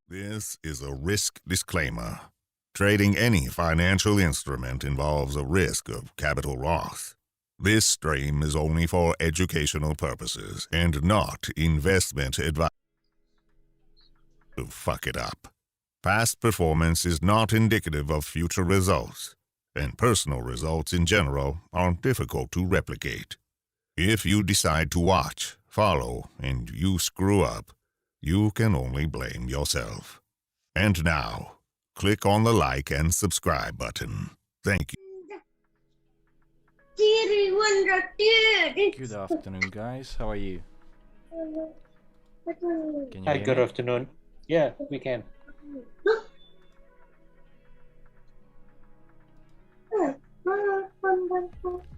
This is a risk disclaimer. Trading any financial instrument involves a risk of capital loss. This stream is only for educational purposes and not investment advice. To fuck it up. Past performance is not indicative of future results, and personal results in general are difficult to replicate. If you decide to watch, follow, and you screw up, you can only blame yourself. And now, click on the like and subscribe button. Thank you. Good afternoon, guys. How are you? Can you Hi, hear good me? afternoon. Yeah, we can.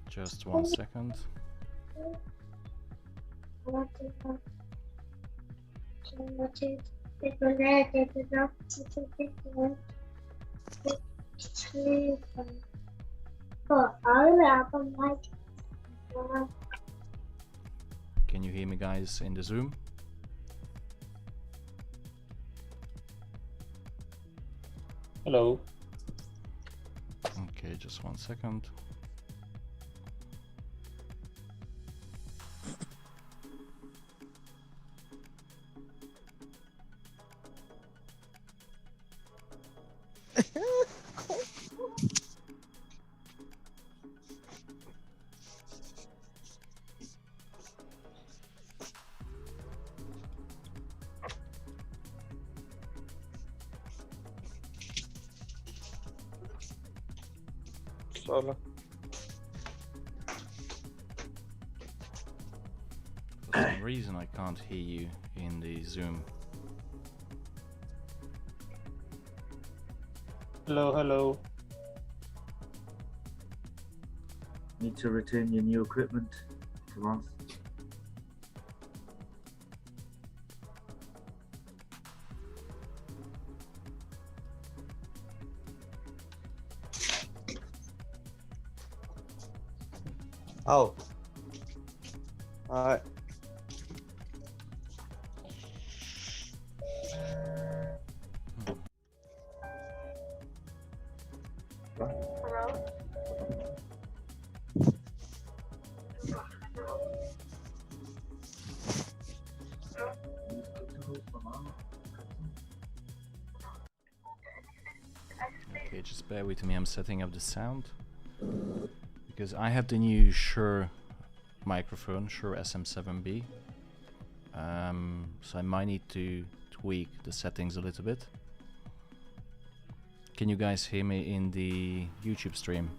Just 1 second. Can you hear me, guys, in the Zoom? Hello. Okay, just 1 second. Solo. For some reason, I can't hear you in the Zoom. Hello, hello. Need to return your new equipment to us. Oh. Alright. Okay, just bear with me. I'm setting up the sound because I have the new Shure microphone, Shure SM7B. So I might need to tweak the settings a little bit. Can you guys hear me in the YouTube stream?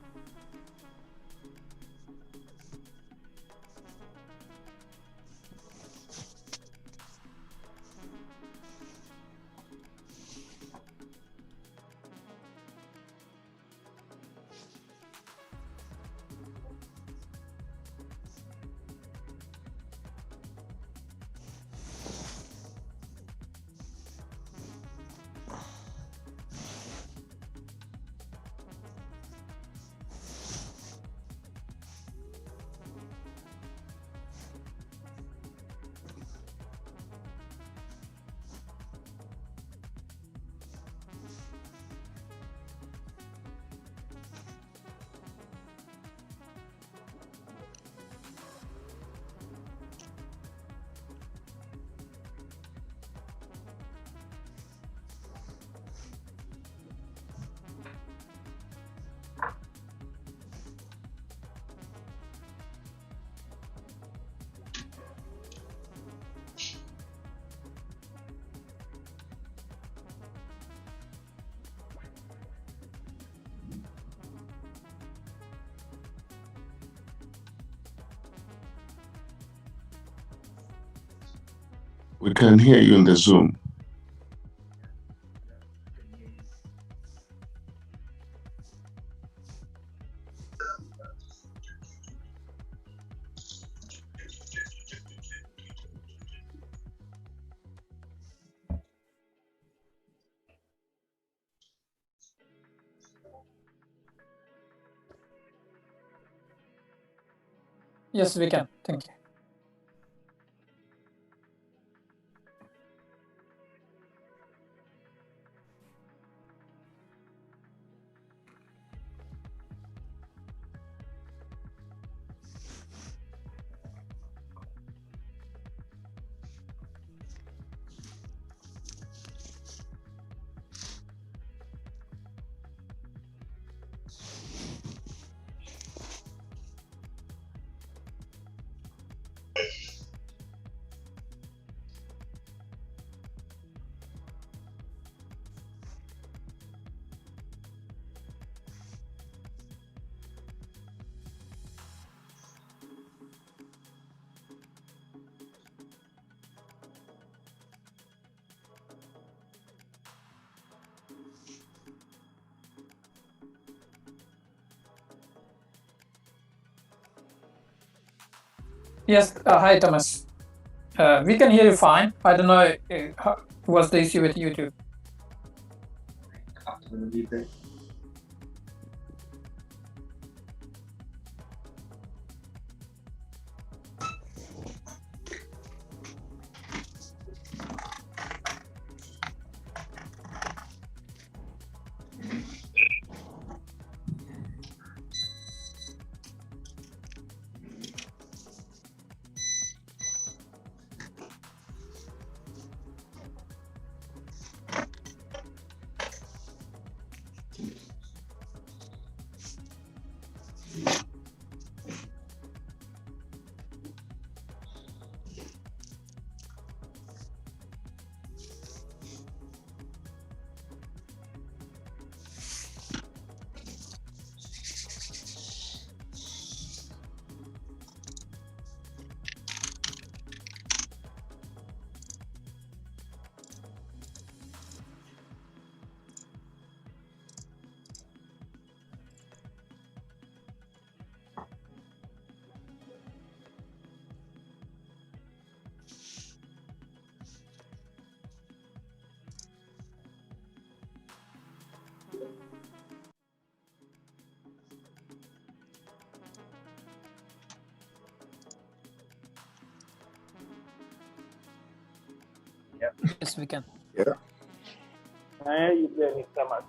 We can hear you in the Zoom. Yes, we can. Thank you. Yes, hi Thomas. We can hear you fine. I don't know what's the issue with YouTube. Yes, we can. Yeah. I hear you clearly, Thomas.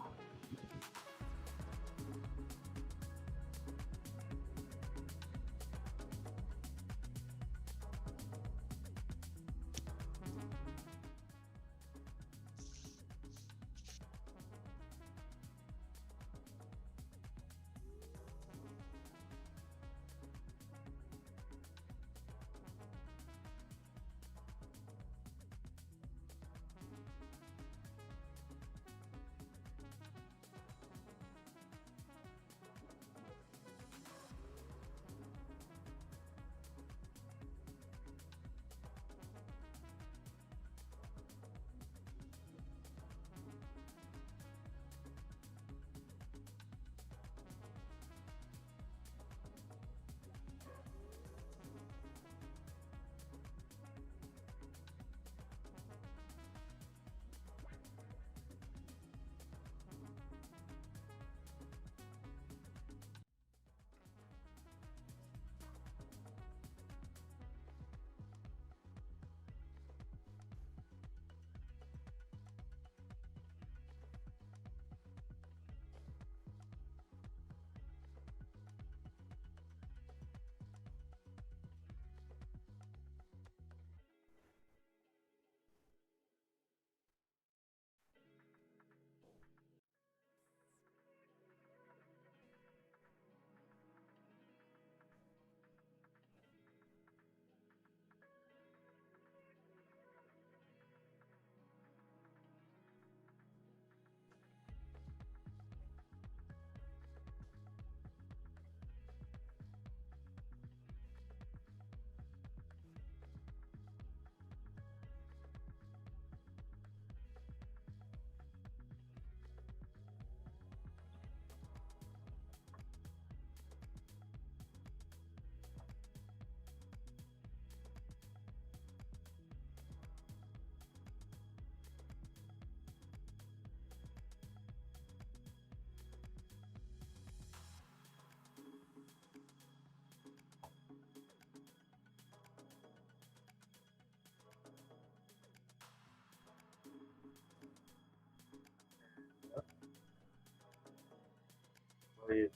are you?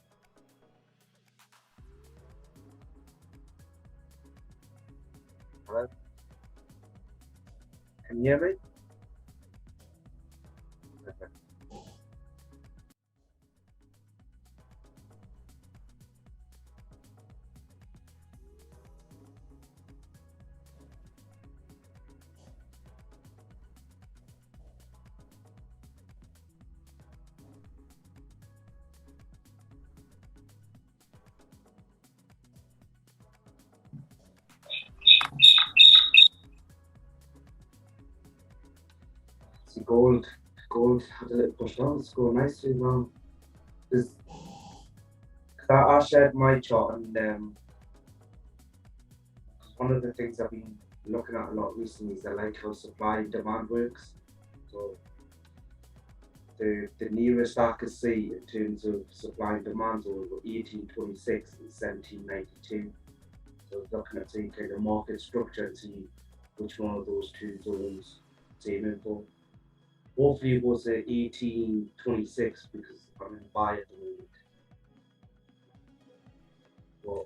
Hello? Can you hear me? Okay. See, gold had a little push down. It's going nicely now. Because I shared my chart, and one of the things I've been looking at a lot recently is I like how supply and demand works. So the nearest I could see in terms of supply and demand was 1826 and 1792. So looking at seeing kind of market structure and see which one of those two zones it's aiming for. Hopefully it was 1826 because I'm in buy at the moment. But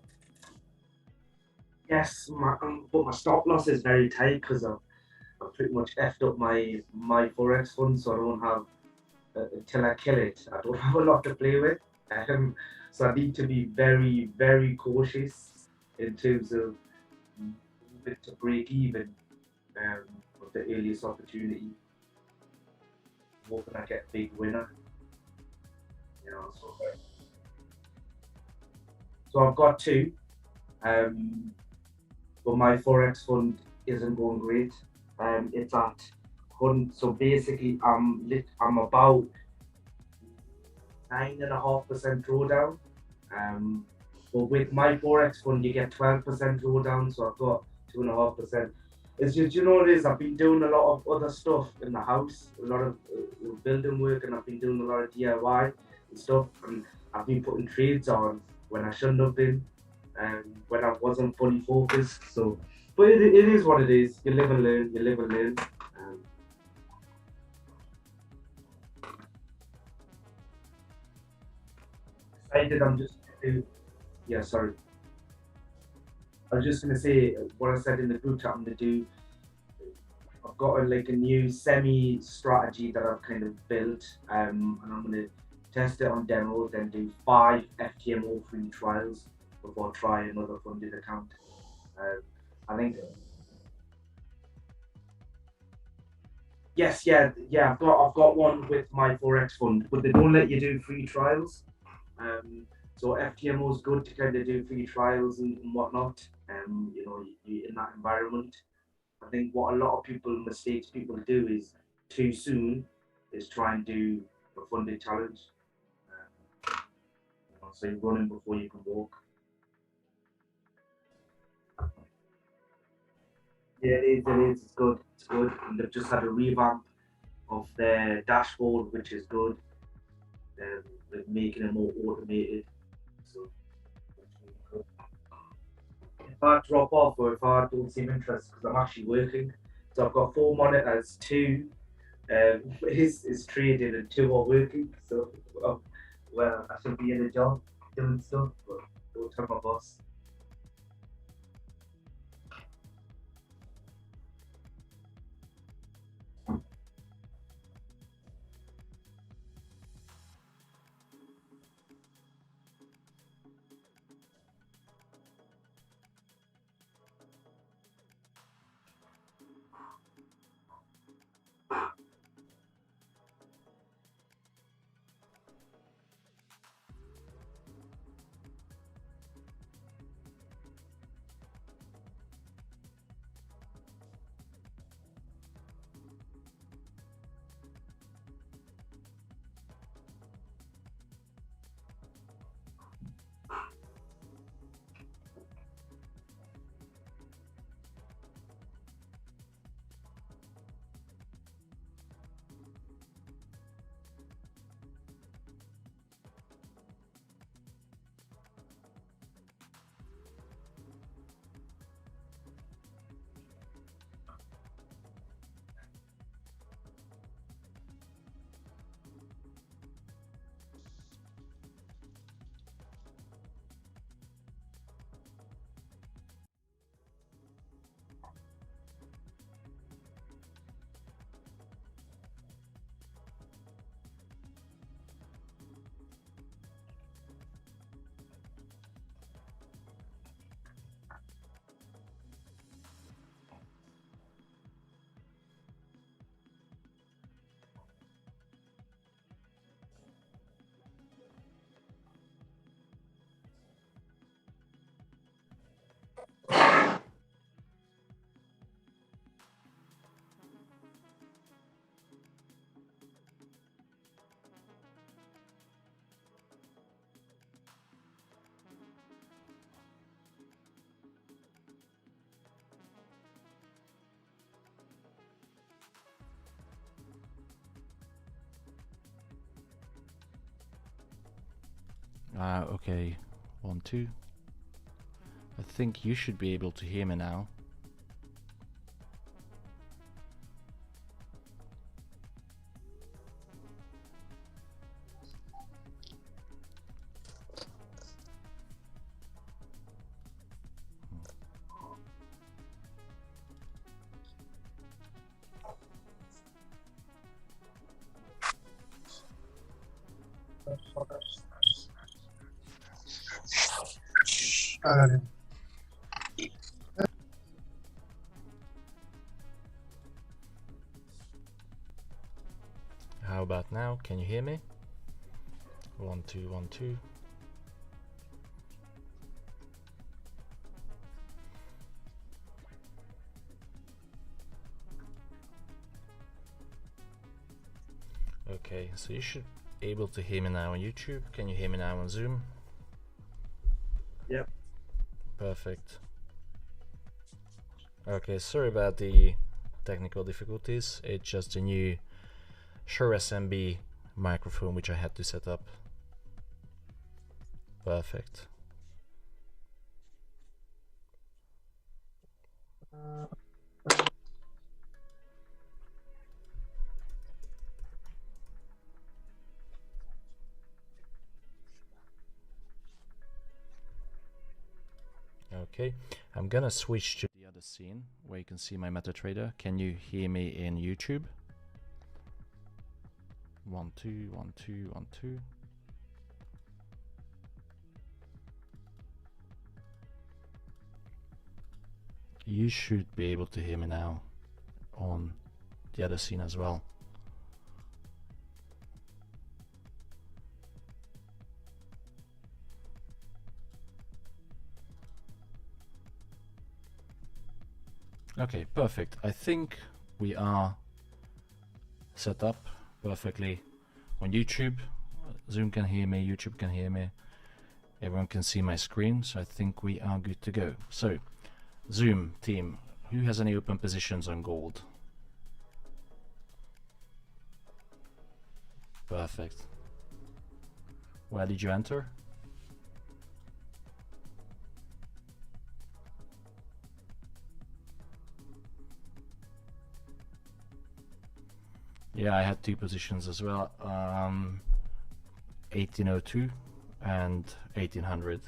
yes, but my stop loss is very tight because I've pretty much effed up my forex fund, so I don't have until I kill it. I don't have a lot to play with, so I need to be very, very cautious in terms of to break even with the earliest opportunity. Hoping I get a big winner, you know. So I've got two, but my forex fund isn't going great. It's at 100. So basically, I'm about 9.5% drawdown. But with my forex fund, you get 12% drawdown. So I've got 2.5%. It's just, you know what it is, I've been doing a lot of other stuff in the house, a lot of building work, and I've been doing a lot of DIY and stuff, and I've been putting trades on when I shouldn't have been, when I wasn't fully focused. So, but it is what it is. You live and learn. You live and learn. Decided I'm just yeah. Sorry. I was just gonna say what I said in the group chat. I'm gonna do. I've got a new semi strategy that I've kind of built, and I'm gonna test it on demo, then do 5 FTMO free trials before I try another funded account. I think yes, yeah. I've got one with my forex fund, but they don't let you do free trials. So FTMO is good to kind of do free trials and whatnot. You know, you in that environment. I think what a lot of mistakes people do is too soon is try and do a funded challenge. You know, so you're running before you can walk. Yeah, it is. It's good. It's good. And they've just had a revamp of their dashboard, which is good. They're making it more automated. So if I drop off or if I don't seem interested, because I'm actually working, so I've got 4 monitors, 2 is trading and 2 are working. So well, I should be in a job doing stuff, but don't tell my boss. Okay, 1, 2. I think you should be able to hear me now. How about now? Can you hear me? 1, 2, 1, 2. Okay, so you should be able to hear me now on YouTube. Can you hear me now on Zoom? Yep. Perfect. Okay, sorry about the technical difficulties. It's just a new Shure SMB microphone which I had to set up. Perfect. Okay, I'm gonna switch to the other scene where you can see my MetaTrader. Can you hear me in YouTube? 1, 2, 1, 2, 1, 2. You should be able to hear me now on the other scene as well. Okay, perfect. I think we are set up perfectly on YouTube. Zoom can hear me, YouTube can hear me, everyone can see my screen, so I think we are good to go. So, Zoom team, who has any open positions on gold? Perfect. Where did you enter? Yeah, I had 2 positions as well, 1802 and 1800.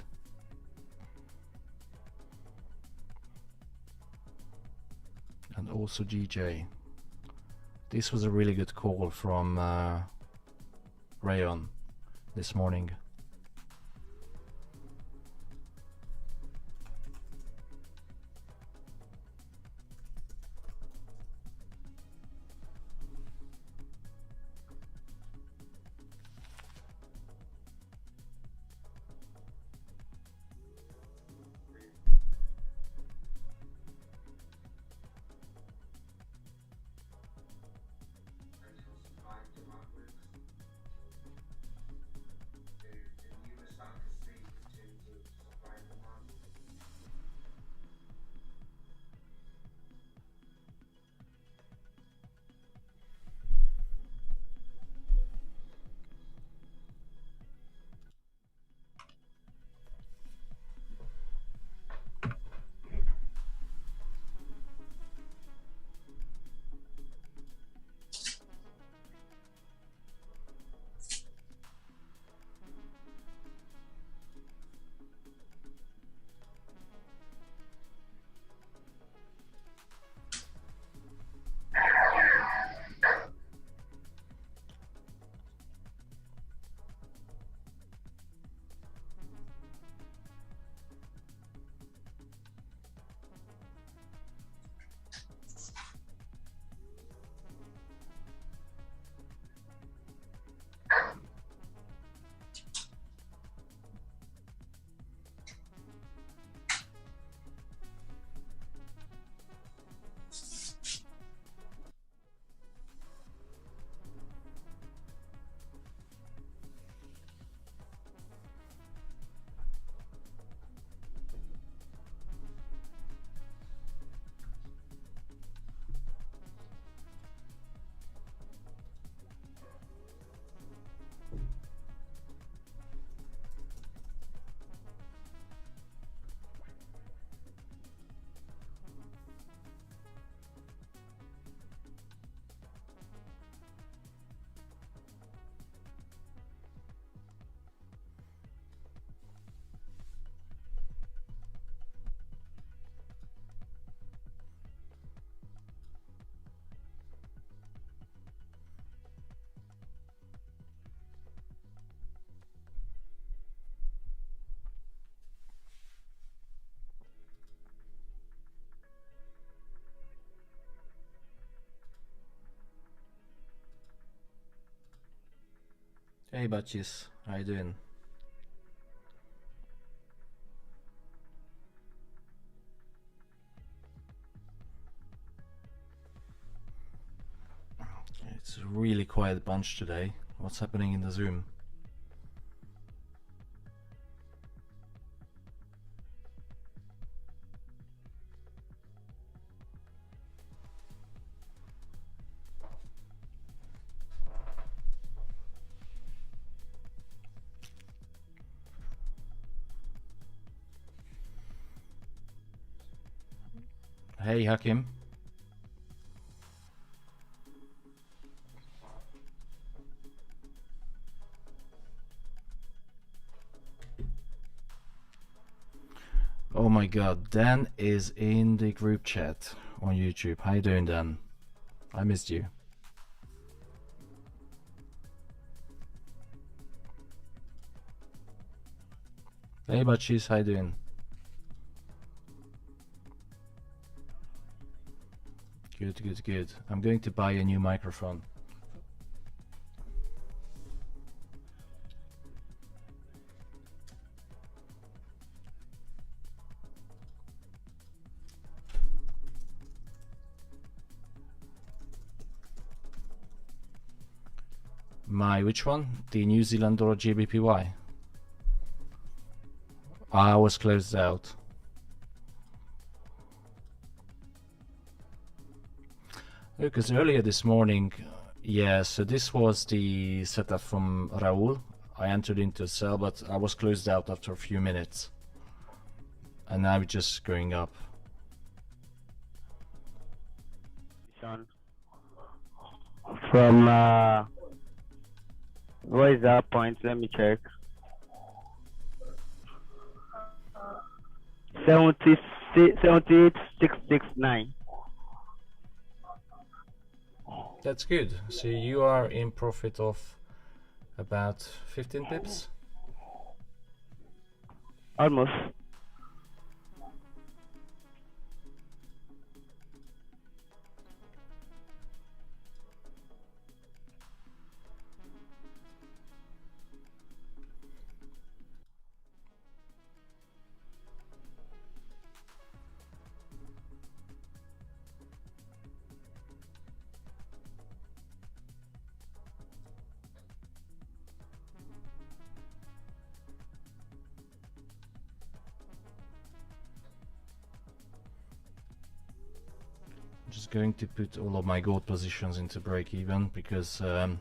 And also GJ. This was a really good call from Rayon this morning. Hey Batchis, how you doing? It's a really quiet bunch today. What's happening in the Zoom? Hey Hakim. Oh my god, Dan is in the group chat on YouTube. How you doing, Dan? I missed you. Hey Batchis, how you doing? Good, good, good. I'm going to buy a new microphone. Which one? The New Zealand dollar GBPY. I was closed out. Because earlier this morning, yeah, so this was the setup from Raul. I entered into a sell, but I was closed out after a few minutes. And now it's just going up. From what is that point? Let me check. 78,669. That's good. So you are in profit of about 15 pips? Almost. Just going to put all of my gold positions into break even because I'm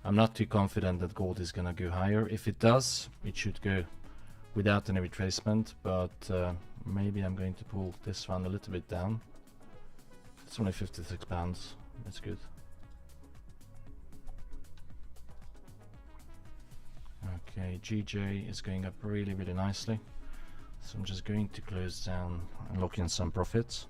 not too confident that gold is gonna go higher. If it does, it should go without any retracement, but maybe I'm going to pull this one a little bit down. It's only £56. That's good. Okay, GJ is going up really, really nicely. So I'm just going to close down and lock in some profits.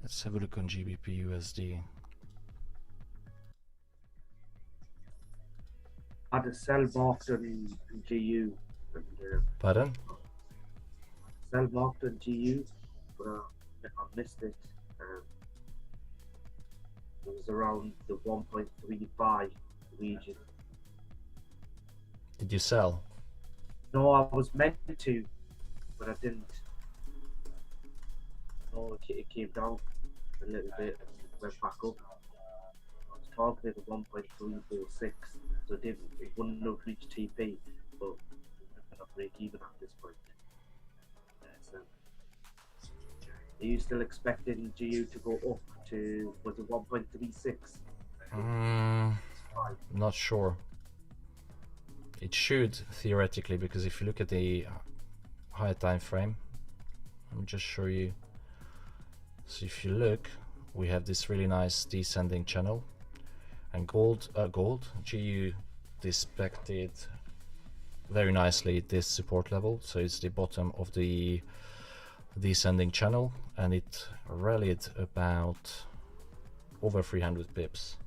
Let's have a look on GBP USD. I had a sell marked on GU. And, Pardon? sell marked on GU, but I missed it. It was around the 1.35 region. Did you sell? No, I was meant to, but I didn't. No, it came down a little bit and went back up. I was targeted at 1.346, so it wouldn't have reached TP, but we're going to break even at this point. So, are you still expecting GU to go up to, was it 1.36? Not sure. It should theoretically, because if you look at the higher time frame, let me just show you. So if you look, we have this really nice descending channel, and GU respected very nicely this support level. So it's the bottom of the descending channel, and it rallied about over 300 pips.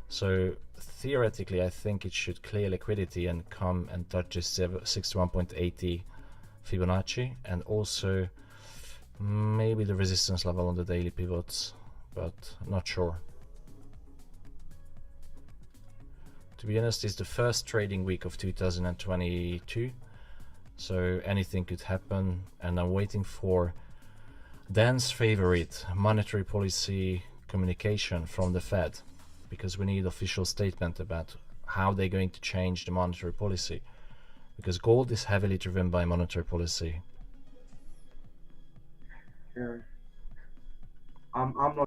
So theoretically, I think it should clear liquidity and come and touch this 61.80 Fibonacci, and also maybe the resistance level on the daily pivots, but not sure. To be honest, it's the first trading week of 2022, so anything could happen, and I'm waiting for Dan's favorite monetary policy communication from the Fed, because we need official statement about how they're going to change the monetary policy, because gold is heavily driven by monetary policy. Yeah. I'm not.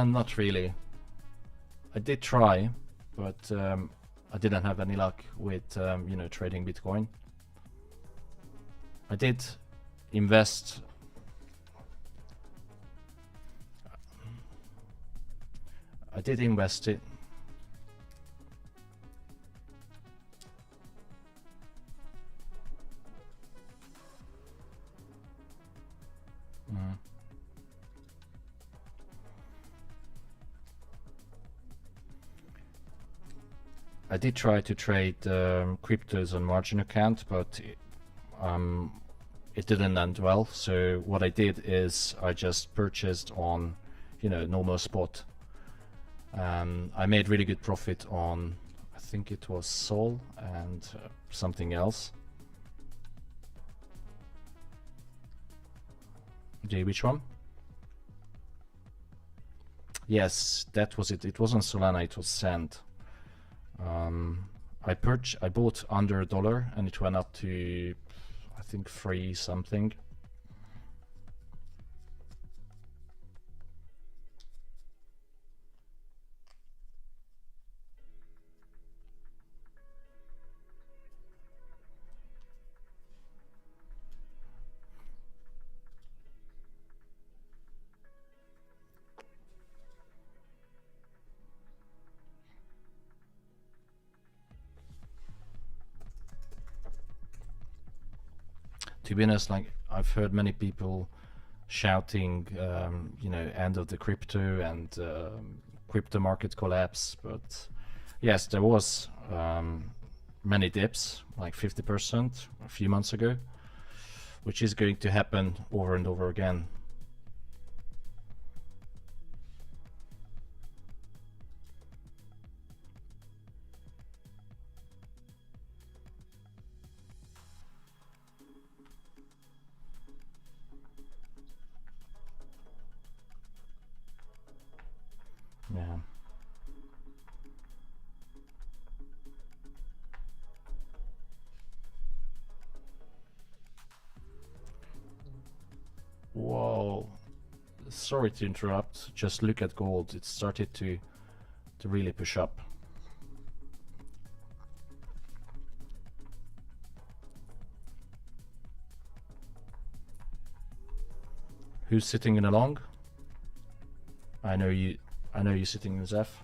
Not really. I did try, but I didn't have any luck with trading Bitcoin. I did invest. I did invest it. I did try to trade cryptos on margin account, but it didn't end well. So what I did is I just purchased on, normal spot. I made really good profit on, I think it was Sol and something else. Which one? Yes, that was it. It wasn't Solana, it was Sand. I bought under $1 and it went up to, I think, 3 something. To be honest, like, I've heard many people shouting, end of the crypto and crypto market collapse. But yes, there was many dips, like 50% a few months ago, which is going to happen over and over again. Yeah. Whoa. Sorry to interrupt. Just look at gold. It started to really push up. Who's sitting in a long? I know you're sitting in Zeph.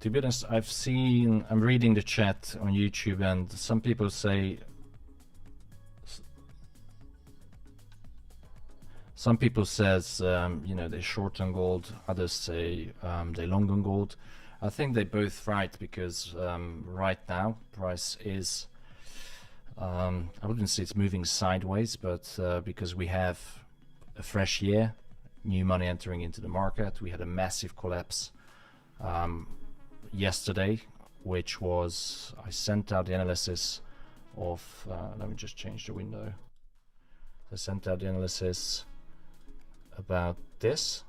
To be honest, I'm reading the chat on YouTube, and some people say, you know, they short on gold, others say they long on gold. I think they're both right, because right now price is, I wouldn't say it's moving sideways, but because we have a fresh year, new money entering into the market. We had a massive collapse yesterday, which was, I sent out the analysis of, let me just change the window. I sent out the analysis about this,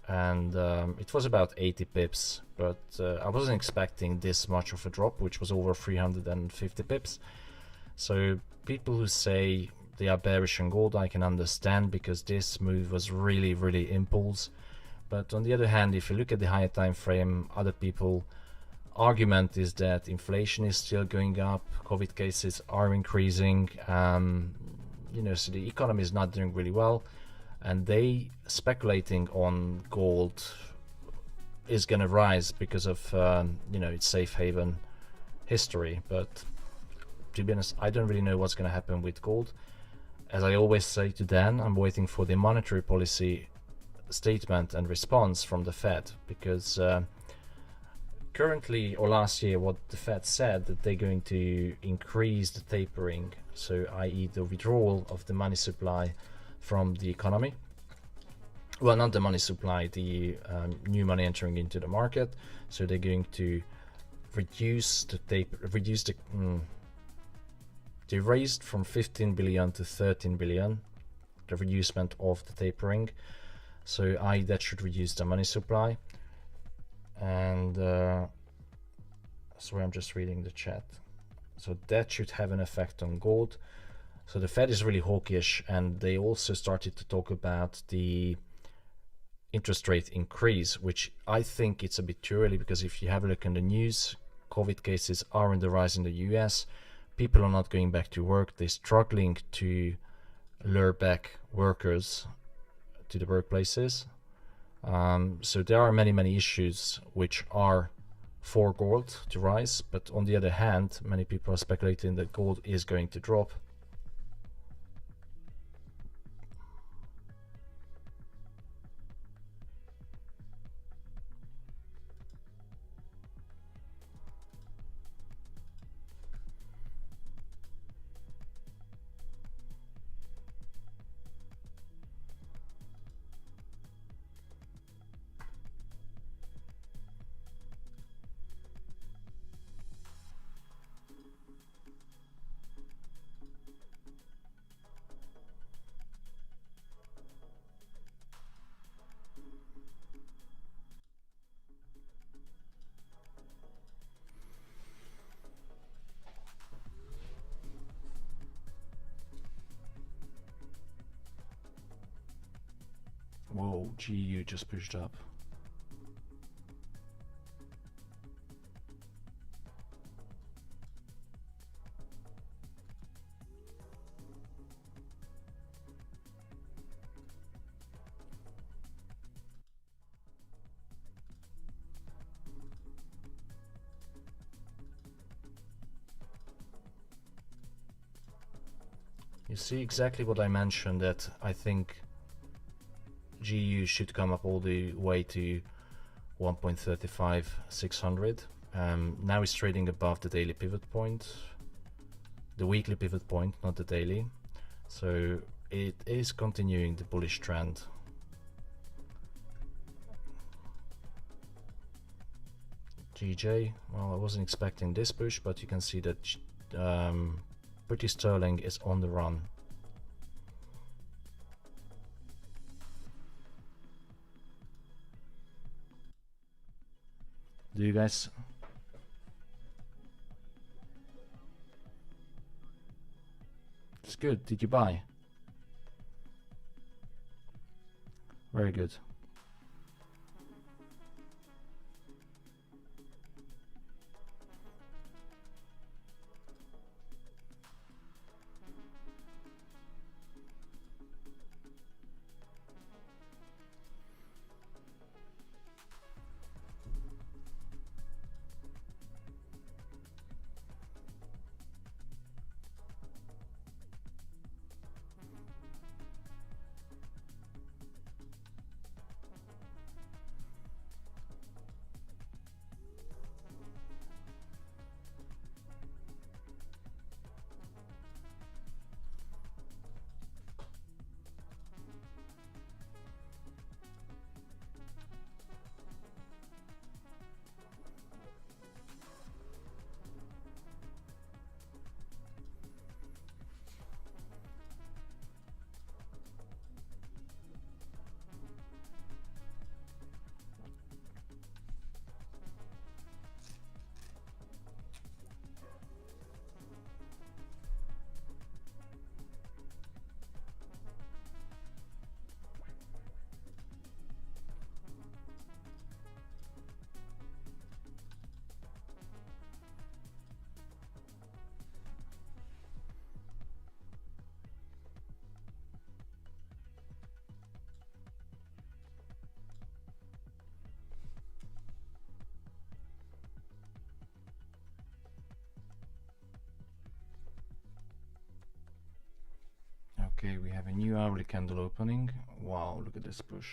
and it was about 80 pips, but I wasn't expecting this much of a drop, which was over 350 pips. So people who say they are bearish on gold, I can understand, because this move was really impulse. But on the other hand, if you look at the higher time frame, other people argument is that inflation is still going up, COVID cases are increasing, you know, so the economy is not doing really well, and they speculating on gold is going to rise because of you know, its safe haven history. But to be honest, I don't really know what's going to happen with gold. As I always say to Dan, I'm waiting for the monetary policy statement and response from the Fed, because currently, or last year, what the Fed said, that they're going to increase the tapering, so i.e. the withdrawal of the money supply from the economy. Well, not the money supply, the new money entering into the market. So they're going to reduce the they raised from 15 billion to 13 billion, the reducement of the tapering. So that should reduce the money supply. And sorry, I'm just reading the chat. So that should have an effect on gold. So the Fed is really hawkish, and they also started to talk about the interest rate increase, which I think it's a bit too early, because if you have a look in the news, COVID cases are on the rise in the US. People are not going back to work. They're struggling to lure back workers to the workplaces. So there are many issues which are for gold to rise, but on the other hand, many people are speculating that gold is going to drop. Whoa, GU just pushed up. You see exactly what I mentioned, that I think GU should come up all the way to 1.35600. Now it's trading above the daily pivot point, the weekly pivot point, not the daily. So it is continuing the bullish trend. GJ, well, I wasn't expecting this push, but you can see that British sterling is on the run. Do you guys? It's good. Did you buy? Very good. Okay, we have a new hourly candle opening. Wow, look at this push.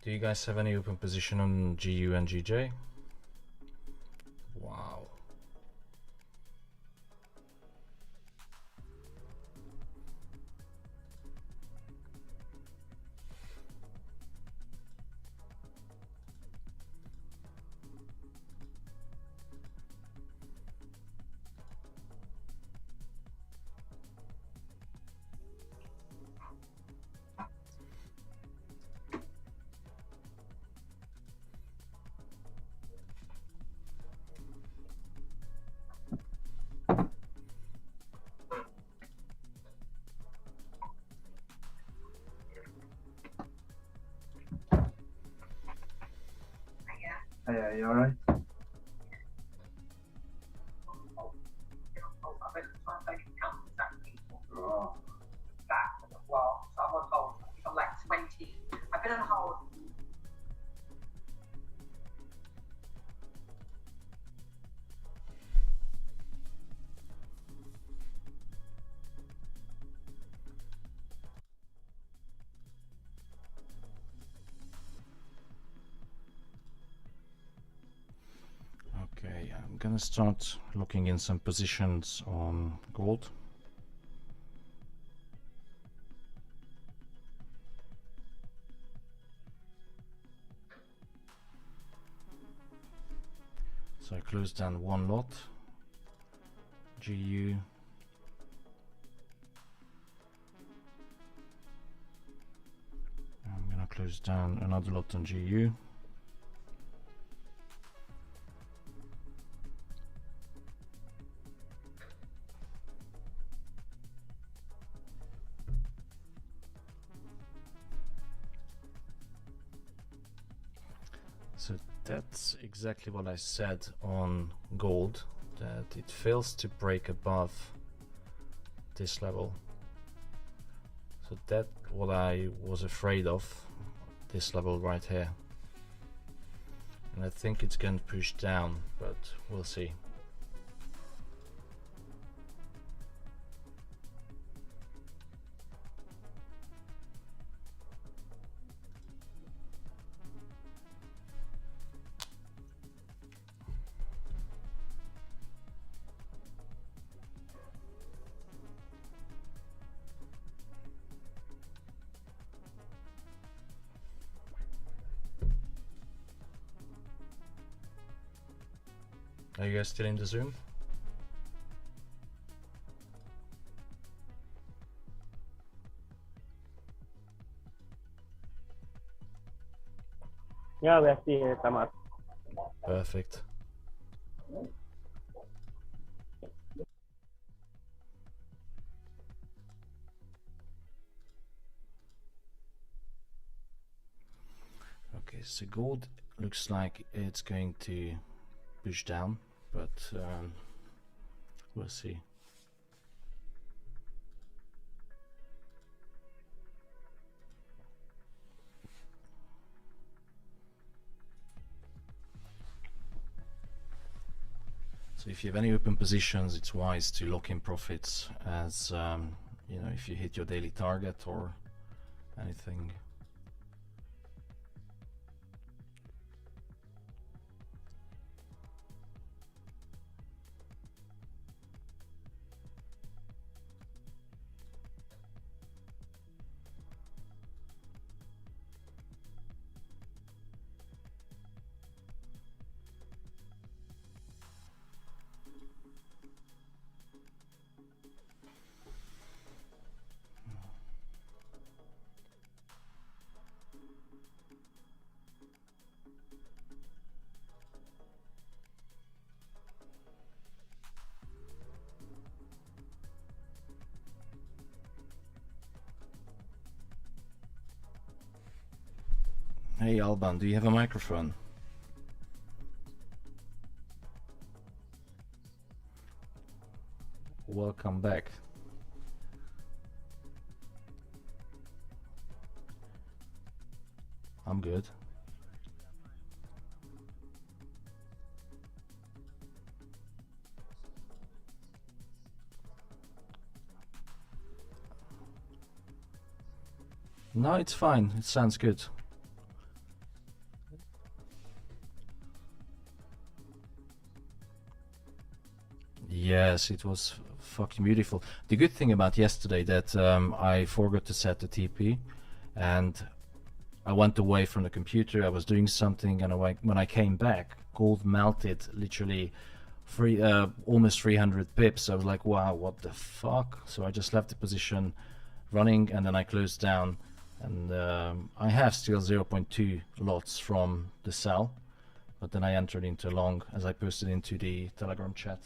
Do you guys have any open position on GU and GJ? Wow. Hey, you alright? Oh. Well, so I'm on hold. I'm like 20. I've been on hold. Okay, I'm gonna start looking in some positions on gold. So I closed down one lot, GU. I'm gonna close down another lot on GU. So that's exactly what I said on gold, that it fails to break above this level. So that's what I was afraid of, this level right here. And I think it's going to push down, but we'll see. Are you guys still in the Zoom? Yeah, we are still here, Thomas. Perfect. Okay, so gold looks like it's going to push down, but we'll see. So if you have any open positions, it's wise to lock in profits as you know, if you hit your daily target or anything. Hey Alban, do you have a microphone? Welcome back. I'm good. No, it's fine. It sounds good. Yes, it was fucking beautiful. The good thing about yesterday that I forgot to set the TP, and I went away from the computer. I was doing something, and when I came back, gold melted literally almost 300 pips. I was like, wow, what the fuck? So I just left the position running, and then I closed down, and I have still 0.2 lots from the sell, but then I entered into long as I posted into the Telegram chat.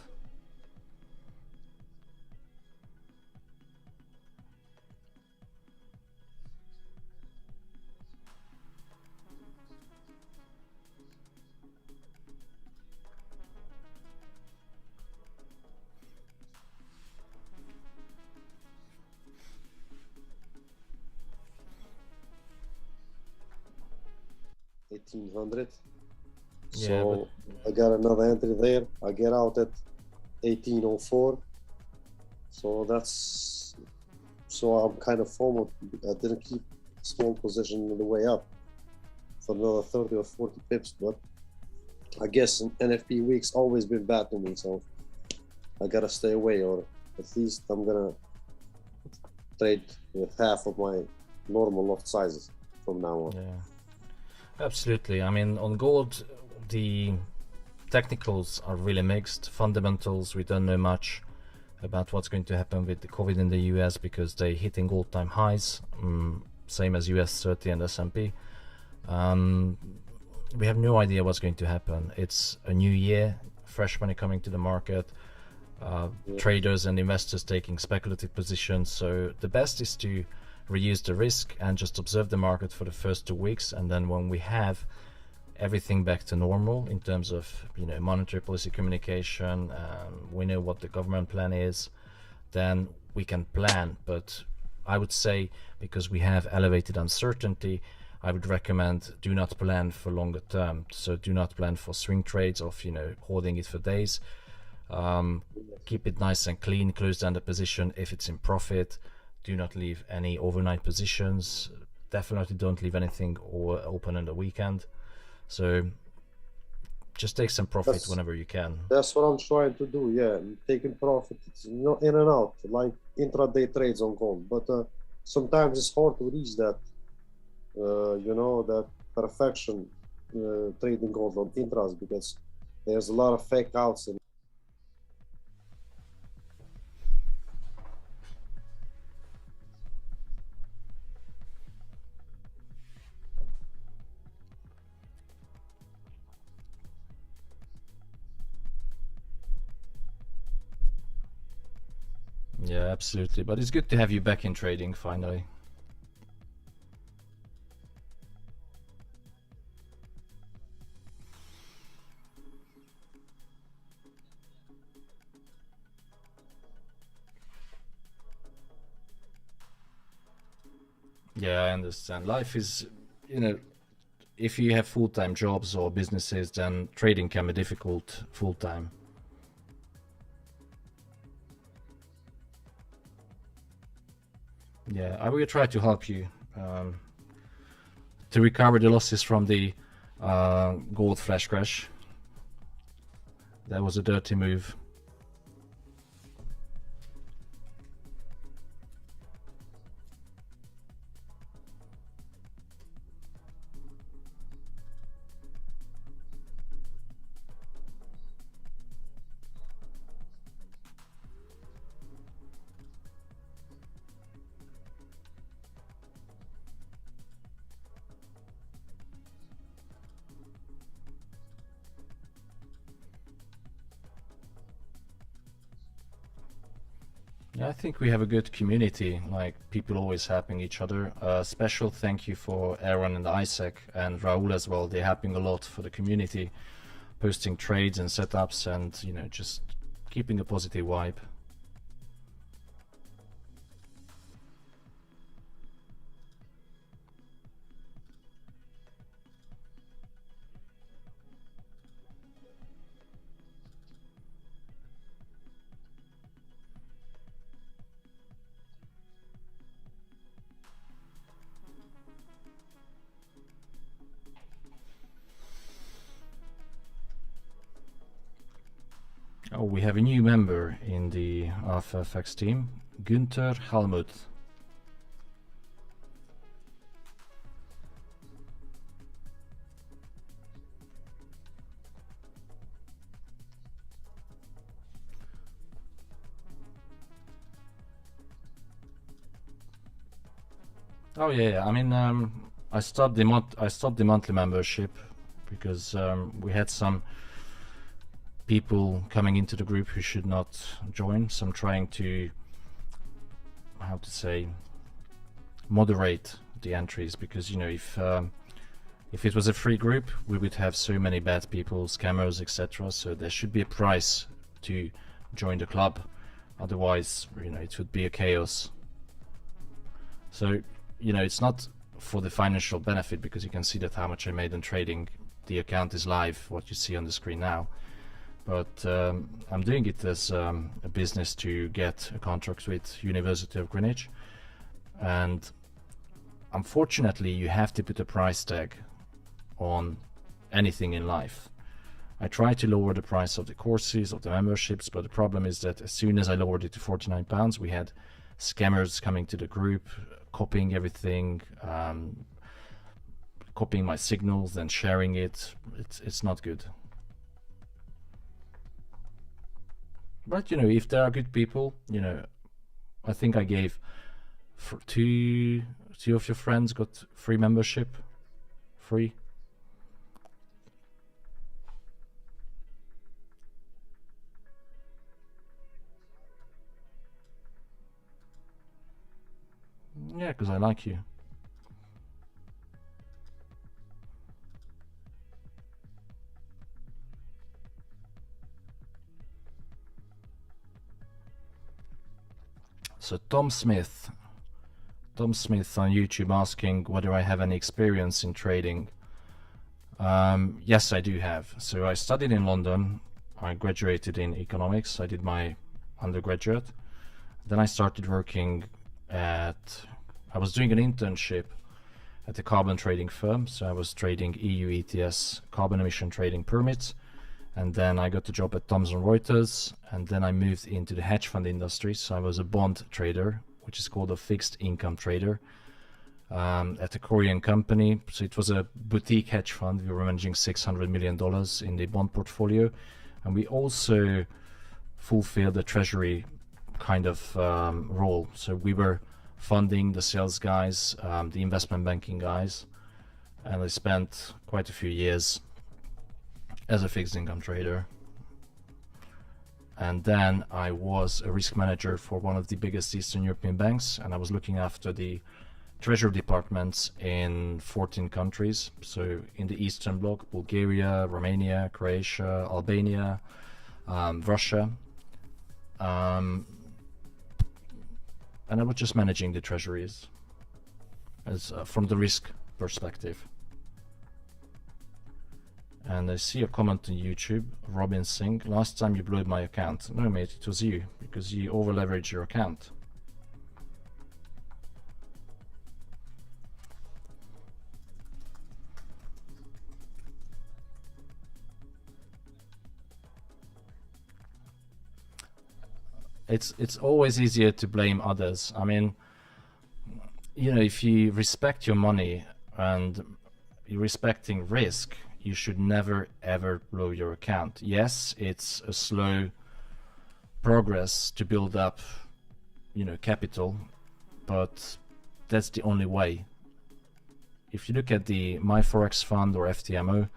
$1,800. Yeah, So I got another entry there. I get out at 1804. So I'm kind of forward. I didn't keep small position on the way up for another 30 or 40 pips, but I guess NFP week's always been bad to me, so I gotta stay away, or at least I'm gonna trade with half of my normal lot sizes from now on. Yeah, absolutely. I mean, on gold, the technicals are really mixed. Fundamentals, we don't know much about what's going to happen with the COVID in the US because they're hitting all-time highs, same as US 30 and S&P. We have no idea what's going to happen. It's a new year, fresh money coming to the market, traders and investors taking speculative positions. So the best is to reduce the risk and just observe the market for the first 2 weeks, and then when we have everything back to normal in terms of monetary policy communication, we know what the government plan is, then we can plan. But I would say, because we have elevated uncertainty, I would recommend do not plan for longer term. So do not plan for swing trades of holding it for days. Keep it nice and clean, close down the position if it's in profit. Do not leave any overnight positions. Definitely don't leave anything open on the weekend. So just take some profit whenever you can. That's what I'm trying to do, yeah. Taking profit, in and out, like intraday trades on gold. But sometimes it's hard to reach that, that perfection trading gold on intras, because there's a lot of fake outs. Yeah, absolutely. But it's good to have you back in trading finally. Yeah, I understand. Life is, if you have full-time jobs or businesses, then trading can be difficult full-time. Yeah, I will try to help you to recover the losses from the gold flash crash. That was a dirty move. Yeah, I think we have a good community, like people always helping each other. Special thank you for Aaron and Isaac and Raul as well. They're helping a lot for the community, posting trades and setups and, you know, just keeping a positive vibe. Oh, we have a new member in the AlphaFX team, Günther Halmuth. Oh yeah, I mean, I stopped the monthly membership because we had some people coming into the group who should not join, so I'm trying to, how to say, moderate the entries, because, you know, if it was a free group, we would have so many bad people, scammers, etc. So there should be a price to join the club, otherwise, you know, it would be a chaos. So, you know, it's not for the financial benefit, because you can see that how much I made on trading. The account is live, what you see on the screen now. But I'm doing it as a business to get a contract with University of Greenwich. And unfortunately, you have to put a price tag on anything in life. I try to lower the price of the courses, of the memberships, but the problem is that as soon as I lowered it to £49, we had scammers coming to the group, copying everything, copying my signals and sharing it. It's not good. But, you know, if there are good people, you know, I think I gave for two of your friends got free membership, free. Yeah, because I like you. So Tom Smith on YouTube asking whether I have any experience in trading. Yes, I do have. So I studied in London. I graduated in economics. I did my undergraduate. Then I started working I was doing an internship at a carbon trading firm. So I was trading EU ETS carbon emission trading permits. And then I got a job at Thomson Reuters, and then I moved into the hedge fund industry. So I was a bond trader, which is called a fixed income trader, at a Korean company. So it was a boutique hedge fund. We were managing $600 million in the bond portfolio. And we also fulfilled the treasury kind of role. So we were funding the sales guys, the investment banking guys. And I spent quite a few years as a fixed income trader. And then I was a risk manager for one of the biggest Eastern European banks, and I was looking after the treasury departments in 14 countries. So in the Eastern Bloc, Bulgaria, Romania, Croatia, Albania, Russia. And I was just managing the treasuries as from the risk perspective. And I see a comment on YouTube, Robin Singh, last time you blew my account. No mate, it was you, because you over leveraged your account. It's always easier to blame others. I mean, you know, if you respect your money and you're respecting risk, you should never ever blow your account. Yes, it's a slow progress to build up, you know, capital, but that's the only way. If you look at the My Forex Fund or FTMO,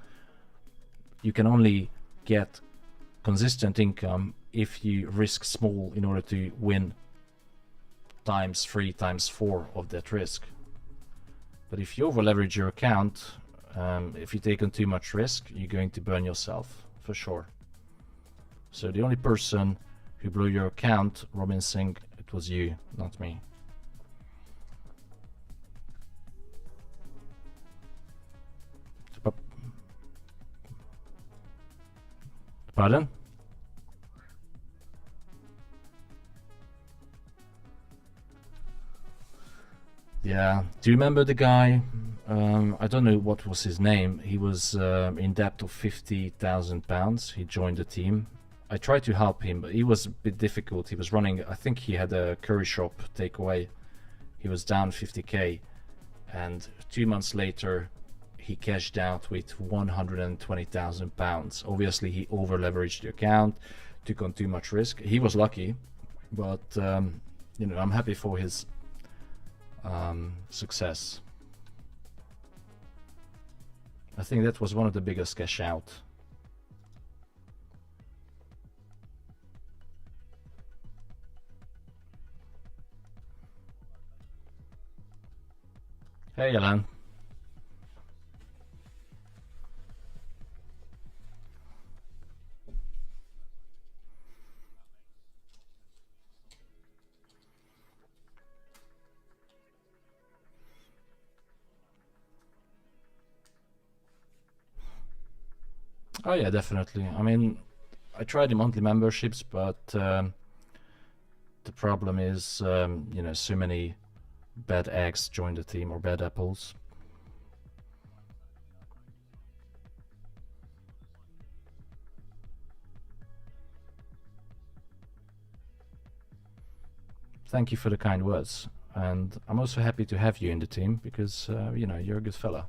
you can only get consistent income if you risk small in order to win times 3 times 4 of that risk. But if you over leverage your account, if you take on too much risk, you're going to burn yourself for sure. So the only person who blew your account, Robin Singh, it was you, not me. Pardon? Yeah. Do you remember the guy? I don't know what was his name. He was in debt of £50,000. He joined the team. I tried to help him, but he was a bit difficult. He was running, I think he had a curry shop takeaway. He was down 50k, and 2 months later he cashed out with £120,000. Obviously he over leveraged the account, took on too much risk. He was lucky, but you know, I'm happy for his success. I think that was one of the biggest cash out. Hey Alan. Oh yeah, definitely. I mean, I tried the monthly memberships, but the problem is, you know, so many bad eggs join the team, or bad apples. Thank you for the kind words, and I'm also happy to have you in the team because you know, you're a good fella.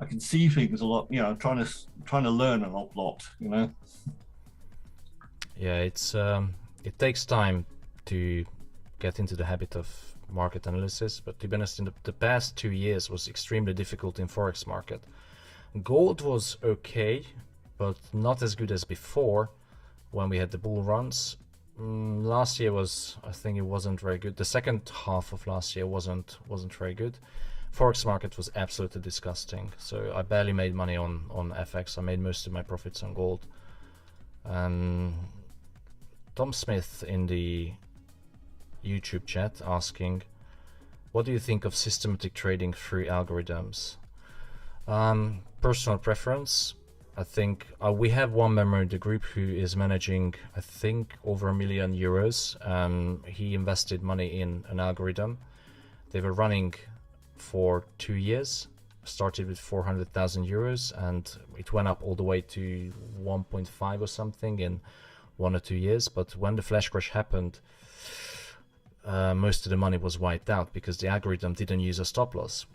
I can see things a lot, you know, trying to learn a lot, you know. Yeah, it's it takes time to get into the habit of market analysis, but to be honest, in the past 2 years was extremely difficult in forex market. Gold was okay, but not as good as before when we had the bull runs. Last year was, I think it wasn't very good. The second half of last year wasn't very good. Forex market was absolutely disgusting. So I barely made money on FX. I made most of my profits on gold. Tom Smith in the YouTube chat asking, what do you think of systematic trading through algorithms? Personal preference. I think we have one member in the group who is managing, I think, over €1 million. He invested money in an algorithm. They were running for 2 years, started with €400,000, and it went up all the way to 1.5 or something in 1 or 2 years. But when the flash crash happened, most of the money was wiped out because the algorithm didn't use a stop loss.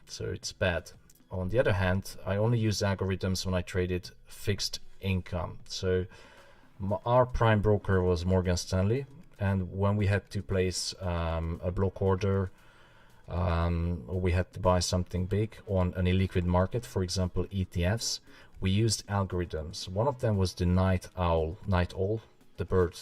So it's bad. On the other hand, I only use algorithms when I traded fixed income. So our prime broker was Morgan Stanley, and when we had to place a block order, or we had to buy something big on an illiquid market, for example ETFs, we used algorithms. One of them was the night owl, the bird.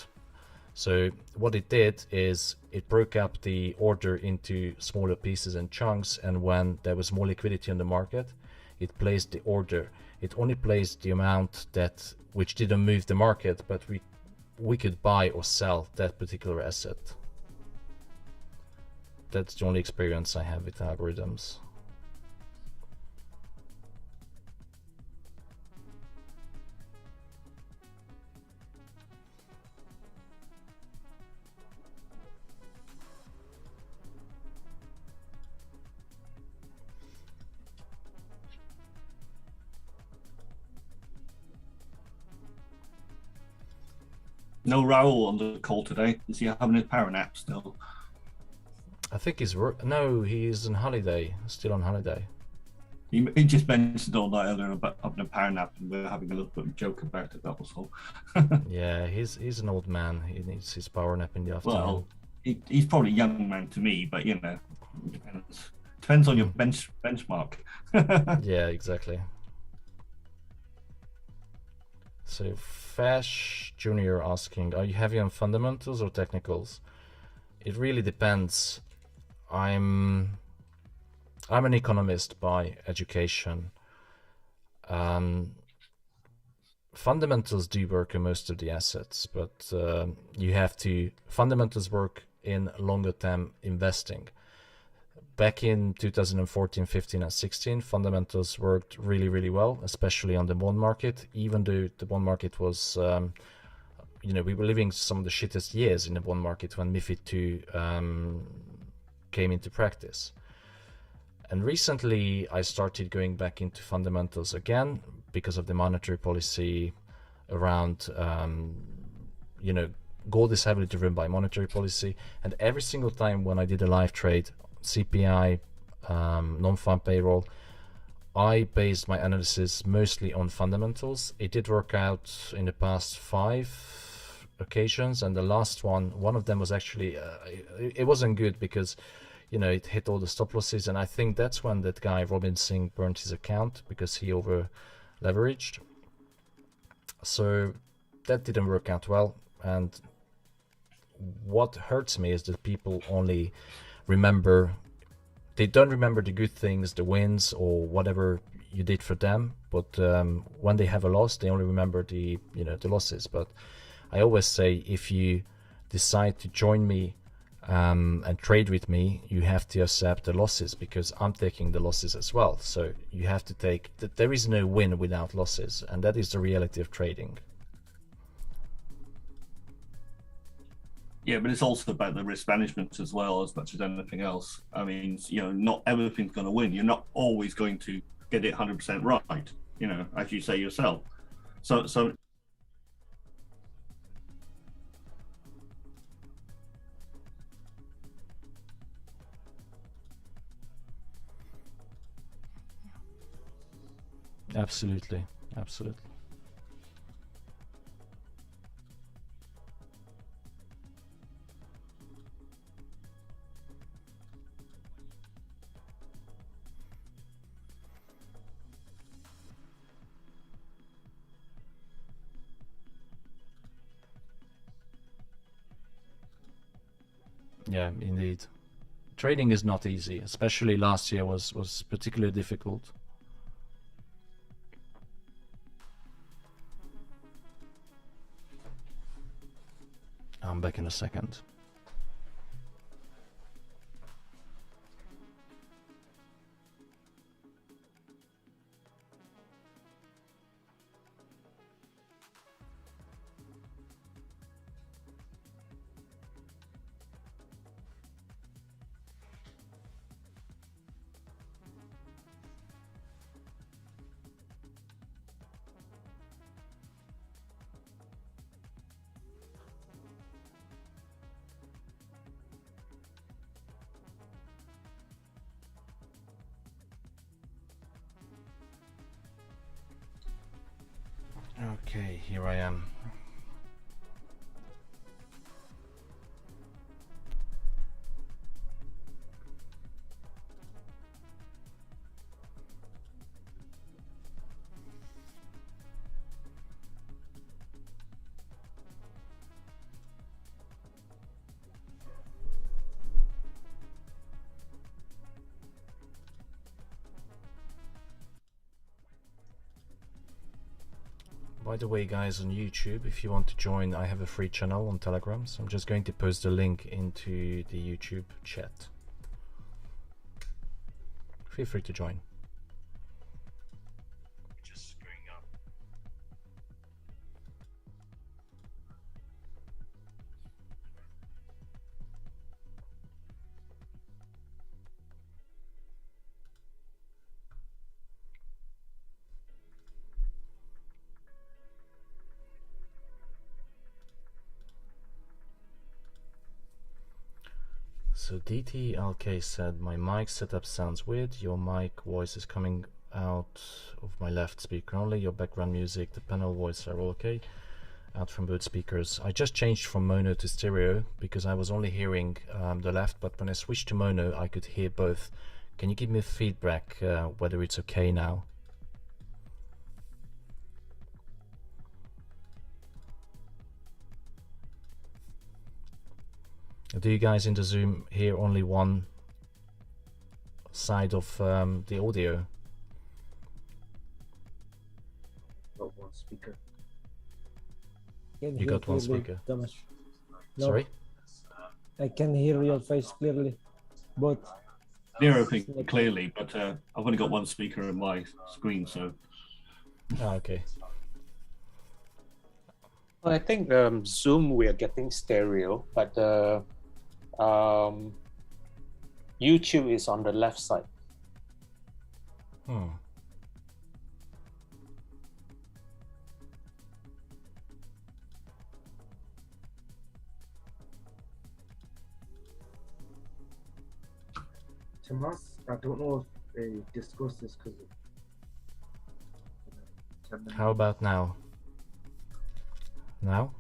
So what it did is it broke up the order into smaller pieces and chunks, and when there was more liquidity on the market, it placed the order. It only placed the amount which didn't move the market, but we could buy or sell that particular asset. That's the only experience I have with algorithms. No Raoul on the call today. Is he having his power nap still? I think he's no, he's on holiday, still on holiday. He just mentioned all that earlier about having a power nap, and we're having a little bit of a joke about it. That was all. Yeah, he's an old man. He needs his power nap in the afternoon. Well, he's probably a young man to me, but you know, depends on your benchmark. Yeah, exactly. So Fash Junior asking, are you heavy on fundamentals or technicals? It really depends. I'm an economist by education. Fundamentals do work in most of the assets, but you have to fundamentals work in longer term investing. Back in 2014, 15, and 16, fundamentals worked really, really well, especially on the bond market, even though the bond market was, you know, we were living some of the shittest years in the bond market when MiFID II came into practice. And recently, I started going back into fundamentals again because of the monetary policy around, you know, gold is heavily driven by monetary policy. And every single time when I did a live trade, CPI, non-farm payroll, I based my analysis mostly on fundamentals. It did work out in the past 5 occasions, and the last one of them was actually, it wasn't good because, you know, it hit all the stop losses, and I think that's when that guy Robin Singh burned his account because he over leveraged. So that didn't work out well, and what hurts me is that people only remember, they don't remember the good things, the wins or whatever you did for them, but when they have a loss, they only remember the, you know, the losses. But I always say, if you decide to join me and trade with me, you have to accept the losses, because I'm taking the losses as well. So you have to take that. There is no win without losses, and that is the reality of trading. Yeah, but it's also about the risk management as well, as much as anything else. I mean, you know, not everything's going to win. You're not always going to get it 100% right, you know, as you say yourself. So Absolutely. Yeah, indeed. Trading is not easy, especially last year was particularly difficult. I'm back in a second. Okay, here I am. By the way, guys, on YouTube, if you want to join, I have a free channel on Telegram, so I'm just going to post the link into the YouTube chat. Feel free to join. Just screwing up. So DTLK said, my mic setup sounds weird. Your mic voice is coming out of my left speaker only. Your background music, the panel voice are all okay. Out from both speakers. I just changed from mono to stereo because I was only hearing the left, but when I switched to mono, I could hear both. Can you give me feedback whether it's okay now? Do you guys in the Zoom hear only one side of the audio? Got one speaker. You got one speaker. Thomas. No, Sorry? I can hear your face clearly. Both. Everything clearly, but I've only got one speaker on my screen, so. Ah, okay. Well, I think Zoom we are getting stereo, but YouTube is on the left side. Hmm. Tomas, I don't know if they discussed this because of. How about now? Now?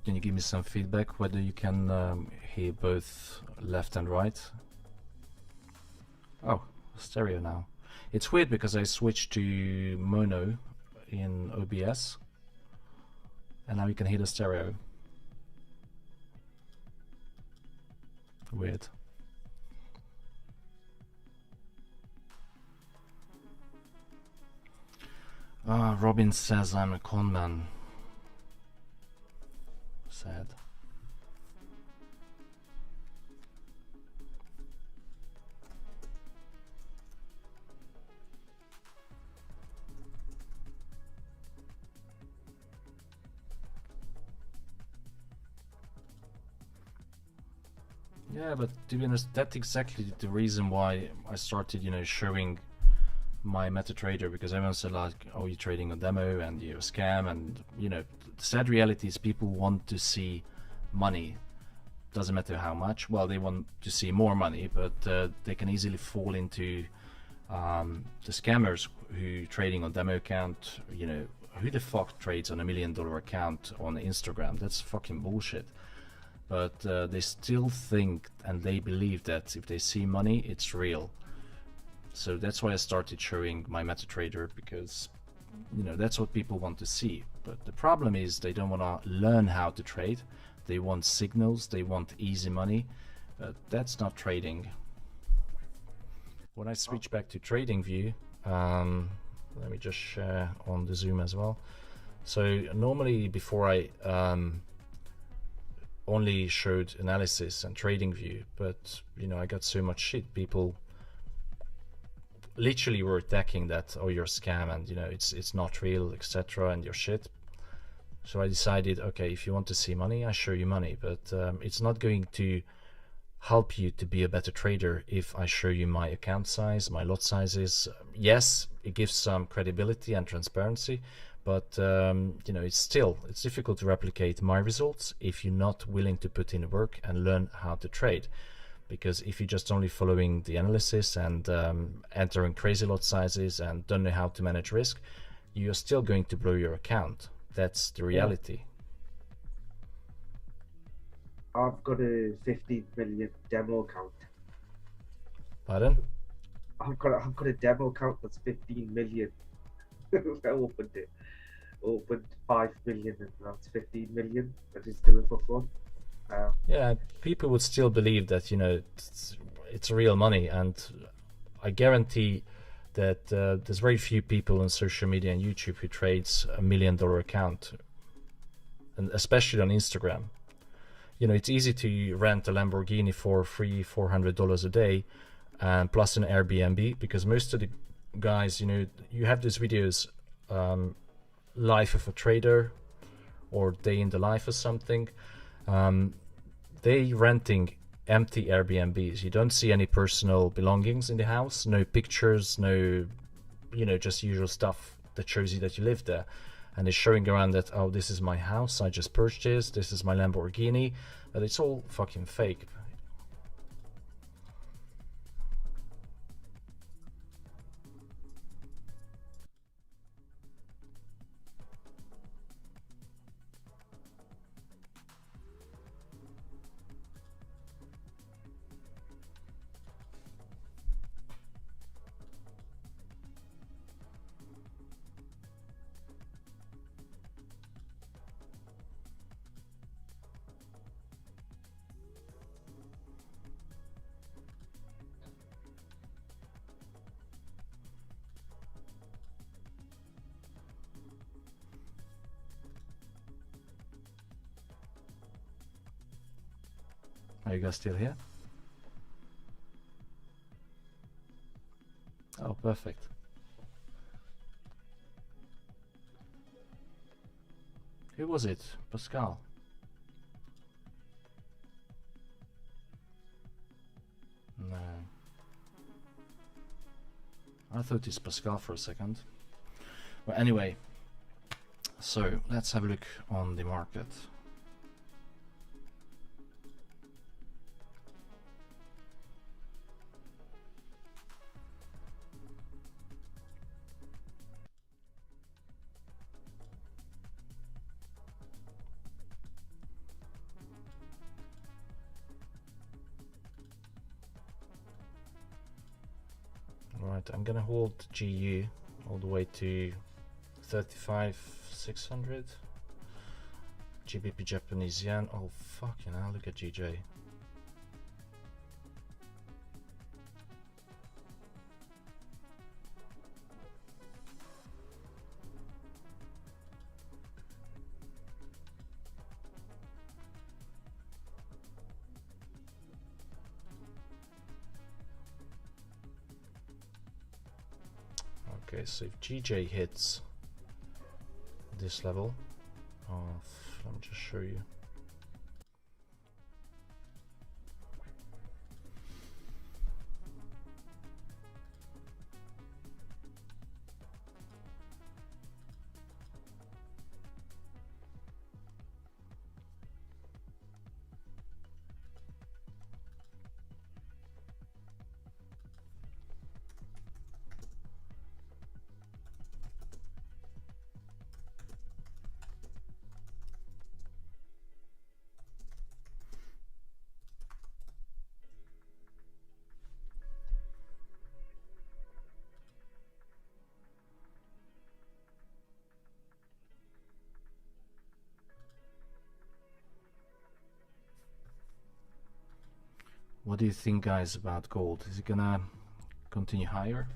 Can you give me some feedback whether you can hear both left and right? Oh, stereo now. It's weird because I switched to mono in OBS and now you can hear the stereo. Weird. Robin says I'm a con man. Sad. Yeah, but to be honest, that's exactly the reason why I started, you know, showing my MetaTrader, because everyone said like, oh, you're trading a demo and you're a scam, and you know, the sad reality is people want to see money. Doesn't matter how much. Well, they want to see more money, but they can easily fall into the scammers who trading on demo account. You know, who the fuck trades on $1 million account on Instagram? That's fucking bullshit. But they still think and they believe that if they see money, it's real. So that's why I started showing my MetaTrader, because you know, that's what people want to see. But the problem is they don't want to learn how to trade. They want signals, they want easy money, but that's not trading. When I switch back to trading view, let me just share on the Zoom as well. So normally before I only showed analysis and trading view, but you know, I got so much shit. People literally were attacking that, oh, you're a scam and you know, it's not real, etc., and you're shit. So I decided, okay, if you want to see money, I show you money, but it's not going to help you to be a better trader if I show you my account size, my lot sizes. Yes, it gives some credibility and transparency, but you know, it's difficult to replicate my results if you're not willing to put in work and learn how to trade. Because if you're just only following the analysis and entering crazy lot sizes and don't know how to manage risk, you're still going to blow your account. That's the reality. I've got a 15 million demo account. Pardon? I've got a demo account that's 15 million. I opened it. Opened 5 million and now it's 15 million. I just do it for fun. Yeah, people would still believe that, you know, it's real money, and I guarantee that there's very few people on social media and YouTube who trades $1 million account, and especially on Instagram. you know, it's easy to rent a Lamborghini for $300-400 a day, plus an Airbnb, because most of the guys, you know, you have these videos, life of a trader or day in the life or something. They renting empty Airbnbs. You don't see any personal belongings in the house, no pictures, no, you know, just usual stuff that shows you that you live there. And they're showing around that, oh, this is my house I just purchased, this is my Lamborghini, but it's all fucking fake. Are you guys still here? Oh, perfect. Who was it? Pascal? No. I thought it's Pascal for a second. Well, anyway, so let's have a look on the market. Right, I'm gonna hold GU all the way to 35,600. GBP Japanese yen. Oh fucking hell! Look at GJ. Okay, so if GJ hits this level, let me just show you. What do you think, guys, about gold? Is it gonna continue higher?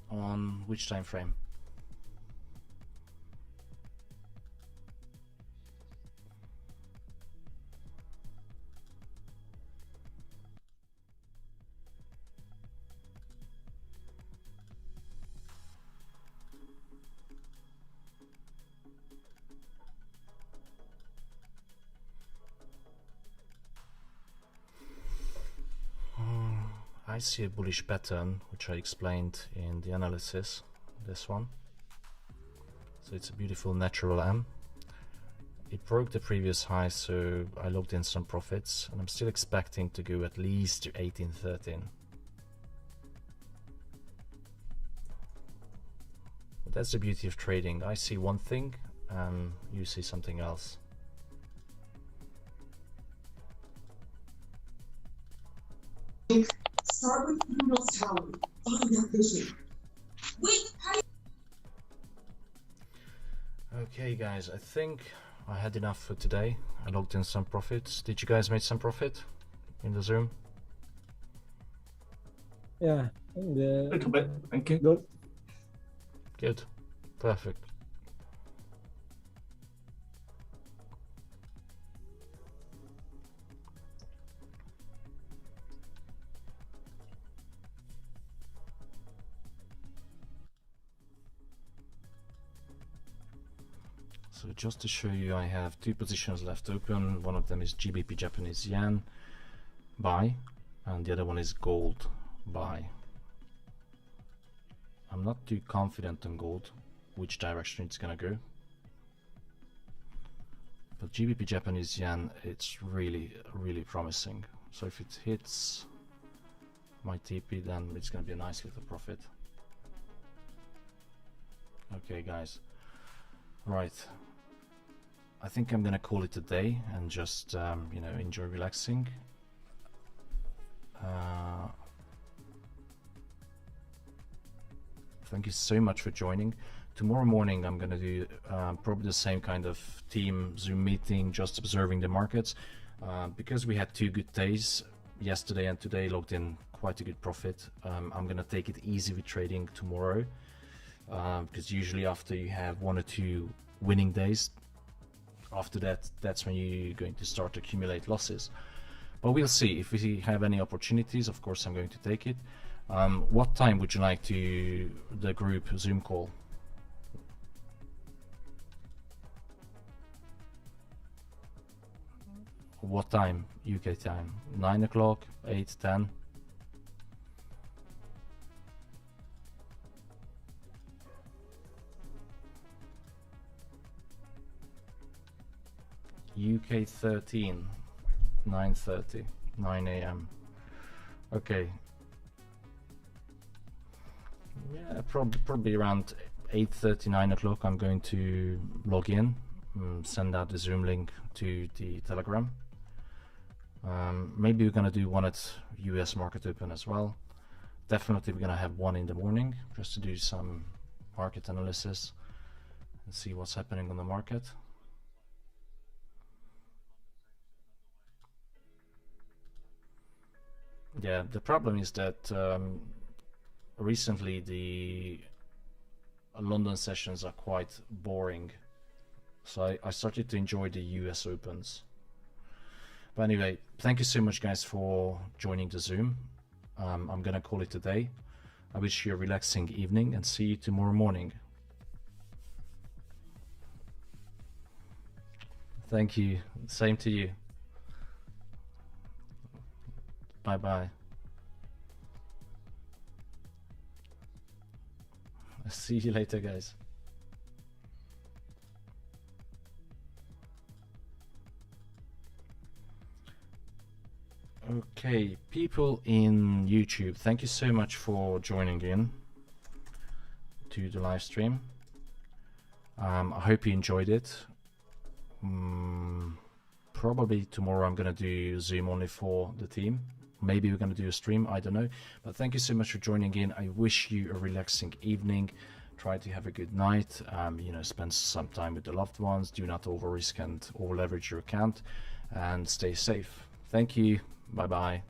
On which time frame? I see a bullish pattern, which I explained in the analysis, this one. So it's a beautiful natural M. It broke the previous high, so I locked in some profits, and I'm still expecting to go at least to 1813. But that's the beauty of trading. I see one thing, and you see something else. Start with Bruno's tower. Find that vision. Wait, Okay, guys, I think I had enough for today. I logged in some profits. Did you guys make some profit in the Zoom? Yeah. A little bit, thank you. Good. Good. Perfect. So just to show you, I have 2 positions left open. One of them is GBP Japanese yen buy, and the other one is gold buy. I'm not too confident on gold, which direction it's gonna go. But GBP Japanese yen, it's really promising. So if it hits my TP, then it's gonna be a nice little profit. Okay, guys. Right. I think I'm gonna call it a day and just you know, enjoy relaxing. Thank you so much for joining. Tomorrow morning I'm gonna do probably the same kind of team Zoom meeting, just observing the markets, because we had 2 good days yesterday and today, logged in quite a good profit. I'm gonna take it easy with trading tomorrow, because usually after you have 1 or 2 winning days, after that, that's when you're going to start to accumulate losses. But we'll see. If we have any opportunities, of course I'm going to take it. What time would you like to the group Zoom call? What time? UK time? 9 o'clock, 8, 10? UK 13, 9:30, 9 a.m. Okay. Yeah, probably around 8:30, 9 o'clock I'm going to log in, send out the Zoom link to the Telegram. Maybe we're gonna do one at US market open as well. Definitely we're gonna have one in the morning just to do some market analysis and see what's happening on the market. Yeah, the problem is that recently the London sessions are quite boring, so I started to enjoy the US Opens. But anyway, thank you so much guys for joining the Zoom. I'm gonna call it a day. I wish you a relaxing evening and see you tomorrow morning. Thank you, same to you. Bye bye. See you later, guys. Okay, people in YouTube, thank you so much for joining in to the live stream. I hope you enjoyed it. Probably tomorrow I'm gonna do Zoom only for the team. Maybe we're going to do a stream, I don't know. But thank you so much for joining in. I wish you a relaxing evening. Try to have a good night. You know, spend some time with the loved ones. Do not over risk and over leverage your account, and stay safe. Thank you. Bye bye.